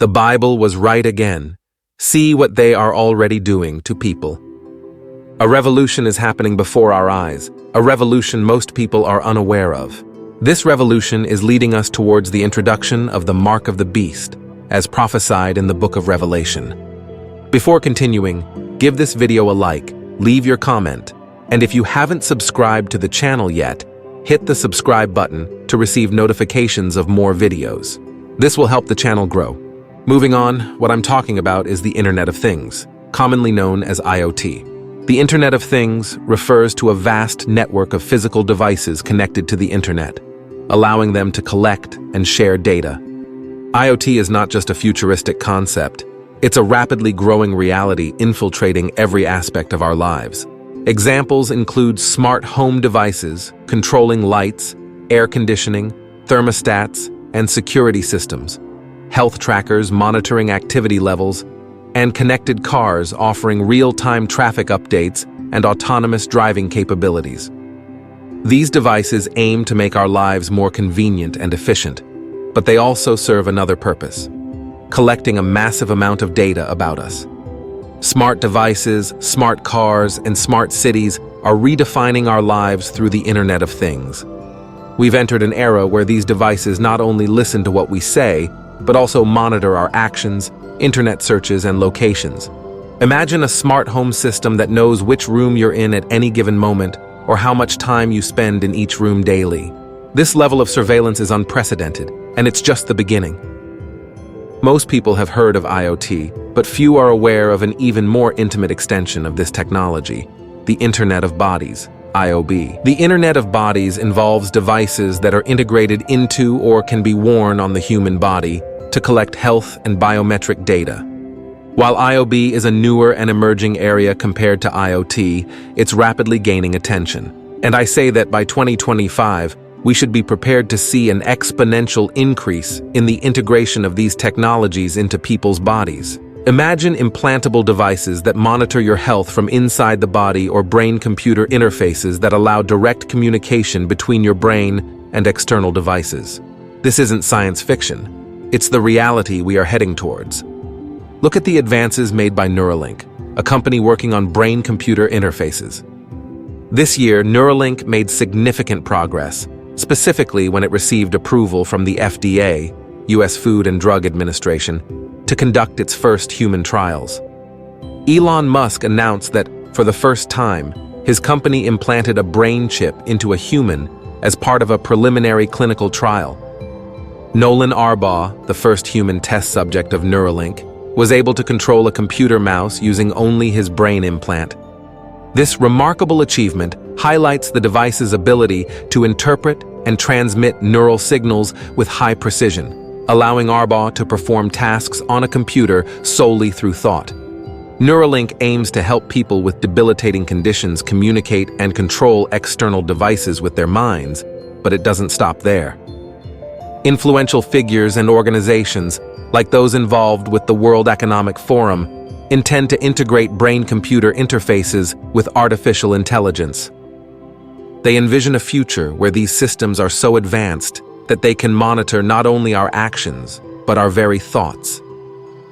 The Bible was right again. See what they are already doing to people. A revolution is happening before our eyes, a revolution most people are unaware of. This revolution is leading us towards the introduction of the mark of the beast, as prophesied in the book of Revelation. Before continuing, give this video a like, leave your comment, and if you haven't subscribed to the channel yet, hit the subscribe button to receive notifications of more videos. This will help the channel grow. Moving on, what I'm talking about is the Internet of Things, commonly known as IoT. The Internet of Things refers to a vast network of physical devices connected to the Internet, allowing them to collect and share data. IoT is not just a futuristic concept, it's a rapidly growing reality infiltrating every aspect of our lives. Examples include smart home devices, controlling lights, air conditioning, thermostats, and security systems, health trackers monitoring activity levels, and connected cars offering real-time traffic updates and autonomous driving capabilities. These devices aim to make our lives more convenient and efficient, but they also serve another purpose: collecting a massive amount of data about us. Smart devices, smart cars, and smart cities are redefining our lives through the Internet of Things. We've entered an era where these devices not only listen to what we say, but also monitor our actions, internet searches, and locations. Imagine a smart home system that knows which room you're in at any given moment, or how much time you spend in each room daily. This level of surveillance is unprecedented, and it's just the beginning. Most people have heard of IoT, but few are aware of an even more intimate extension of this technology: the Internet of Bodies, IoB. The Internet of Bodies involves devices that are integrated into or can be worn on the human body to collect health and biometric data. While IoB is a newer and emerging area compared to IoT, it's rapidly gaining attention. And I say that by 2025, we should be prepared to see an exponential increase in the integration of these technologies into people's bodies. Imagine implantable devices that monitor your health from inside the body, or brain-computer interfaces that allow direct communication between your brain and external devices. This isn't science fiction. It's the reality we are heading towards. Look at the advances made by Neuralink, a company working on brain-computer interfaces. This year, Neuralink made significant progress, specifically when it received approval from the FDA, U.S. Food and Drug Administration, to conduct its first human trials. Elon Musk announced that, for the first time, his company implanted a brain chip into a human as part of a preliminary clinical trial. Nolan Arbaugh, the first human test subject of Neuralink, was able to control a computer mouse using only his brain implant. This remarkable achievement highlights the device's ability to interpret and transmit neural signals with high precision, allowing Arbaugh to perform tasks on a computer solely through thought. Neuralink aims to help people with debilitating conditions communicate and control external devices with their minds, but it doesn't stop there. Influential figures and organizations, like those involved with the World Economic Forum, intend to integrate brain-computer interfaces with artificial intelligence. They envision a future where these systems are so advanced that they can monitor not only our actions, but our very thoughts.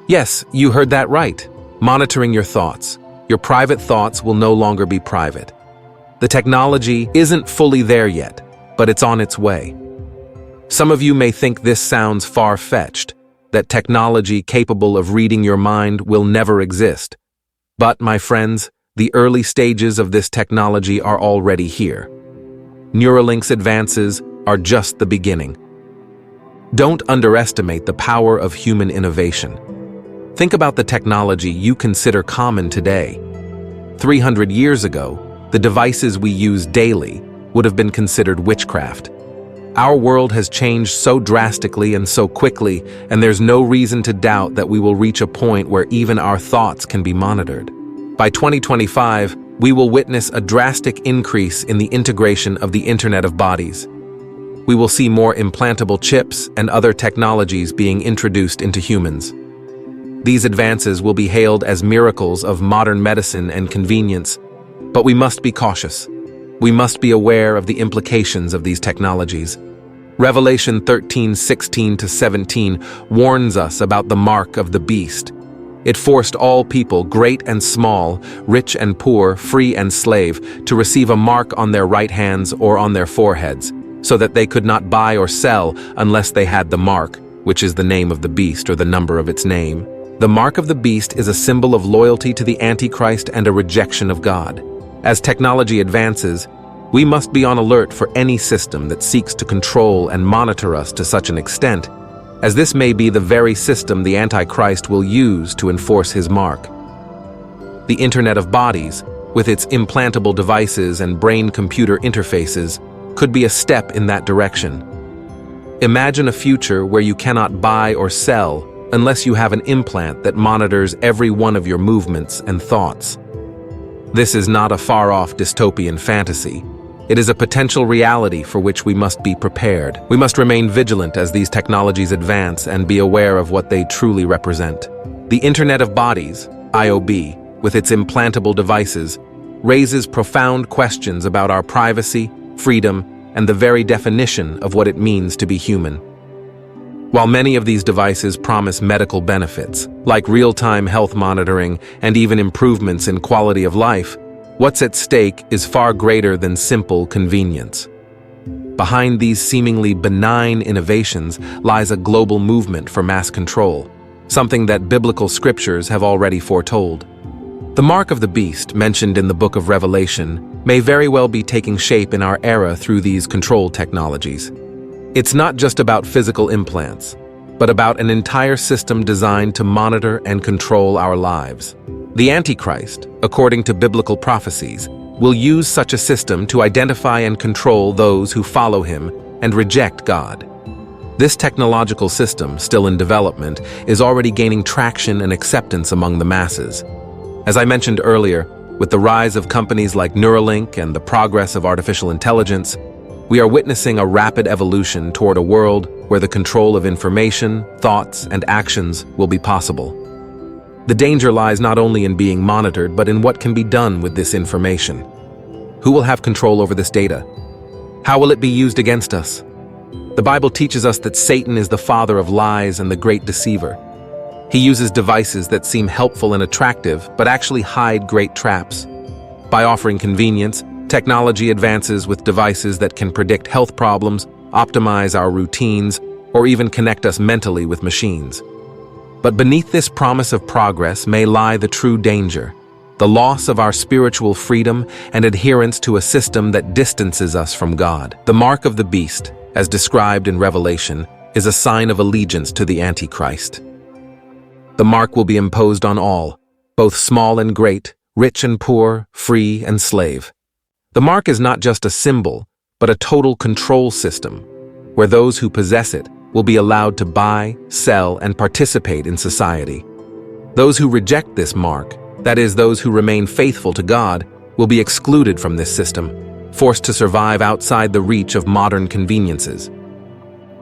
Yes, you heard that right. Monitoring your thoughts. Your private thoughts will no longer be private. The technology isn't fully there yet, but it's on its way. Some of you may think this sounds far-fetched, that technology capable of reading your mind will never exist. But, my friends, the early stages of this technology are already here. Neuralink's advances are just the beginning. Don't underestimate the power of human innovation. Think about the technology you consider common today. 300 years ago, the devices we use daily would have been considered witchcraft. Our world has changed so drastically and so quickly, and there's no reason to doubt that we will reach a point where even our thoughts can be monitored. By 2025, we will witness a drastic increase in the integration of the Internet of Bodies. We will see more implantable chips and other technologies being introduced into humans. These advances will be hailed as miracles of modern medicine and convenience, but we must be cautious. We must be aware of the implications of these technologies. Revelation 13:16-17 warns us about the mark of the beast. It forced all people, great and small, rich and poor, free and slave, to receive a mark on their right hands or on their foreheads, so that they could not buy or sell unless they had the mark, which is the name of the beast or the number of its name. The mark of the beast is a symbol of loyalty to the Antichrist and a rejection of God. As technology advances, we must be on alert for any system that seeks to control and monitor us to such an extent, as this may be the very system the Antichrist will use to enforce his mark. The Internet of Bodies, with its implantable devices and brain-computer interfaces, could be a step in that direction. Imagine a future where you cannot buy or sell unless you have an implant that monitors every one of your movements and thoughts. This is not a far-off dystopian fantasy. It is a potential reality for which we must be prepared. We must remain vigilant as these technologies advance and be aware of what they truly represent. The Internet of Bodies, IOB, with its implantable devices, raises profound questions about our privacy, freedom, and the very definition of what it means to be human. While many of these devices promise medical benefits, like real-time health monitoring and even improvements in quality of life, what's at stake is far greater than simple convenience. Behind these seemingly benign innovations lies a global movement for mass control, something that biblical scriptures have already foretold. The mark of the beast, mentioned in the book of Revelation, may very well be taking shape in our era through these control technologies. It's not just about physical implants, but about an entire system designed to monitor and control our lives. The Antichrist, according to biblical prophecies, will use such a system to identify and control those who follow him and reject God. This technological system, still in development, is already gaining traction and acceptance among the masses. As I mentioned earlier, with the rise of companies like Neuralink and the progress of artificial intelligence, we are witnessing a rapid evolution toward a world where the control of information, thoughts, and actions will be possible. The danger lies not only in being monitored, but in what can be done with this information. Who will have control over this data? How will it be used against us? The Bible teaches us that Satan is the father of lies and the great deceiver. He uses devices that seem helpful and attractive, but actually hide great traps. By offering convenience, technology advances with devices that can predict health problems, optimize our routines, or even connect us mentally with machines. But beneath this promise of progress may lie the true danger, the loss of our spiritual freedom and adherence to a system that distances us from God. The mark of the beast, as described in Revelation, is a sign of allegiance to the Antichrist. The mark will be imposed on all, both small and great, rich and poor, free and slave. The mark is not just a symbol, but a total control system, where those who possess it will be allowed to buy, sell, and participate in society. Those who reject this mark, that is, those who remain faithful to God, will be excluded from this system, forced to survive outside the reach of modern conveniences.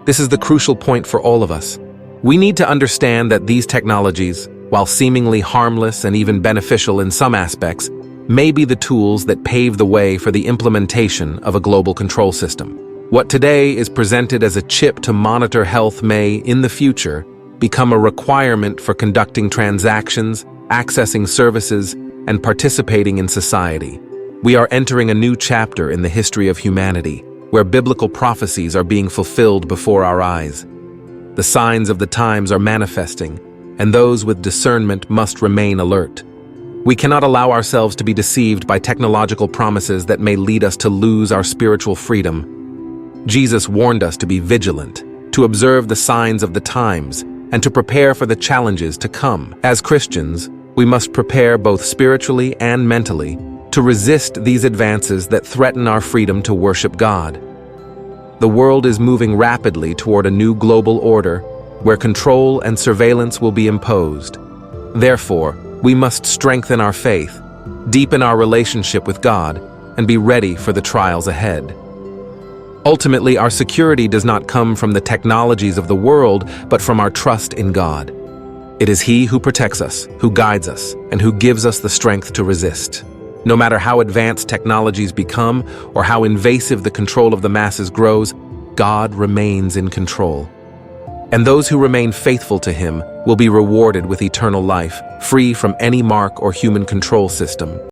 This is the crucial point for all of us. We need to understand that these technologies, while seemingly harmless and even beneficial in some aspects, may be the tools that pave the way for the implementation of a global control system. What today is presented as a chip to monitor health may, in the future, become a requirement for conducting transactions, accessing services, and participating in society. We are entering a new chapter in the history of humanity, where biblical prophecies are being fulfilled before our eyes. The signs of the times are manifesting, and those with discernment must remain alert. We cannot allow ourselves to be deceived by technological promises that may lead us to lose our spiritual freedom. Jesus warned us to be vigilant, to observe the signs of the times, and to prepare for the challenges to come. As Christians, we must prepare both spiritually and mentally to resist these advances that threaten our freedom to worship God. The world is moving rapidly toward a new global order where control and surveillance will be imposed. Therefore, we must strengthen our faith, deepen our relationship with God, and be ready for the trials ahead. Ultimately, our security does not come from the technologies of the world, but from our trust in God. It is He who protects us, who guides us, and who gives us the strength to resist. No matter how advanced technologies become or how invasive the control of the masses grows, God remains in control. And those who remain faithful to him will be rewarded with eternal life, free from any mark or human control system.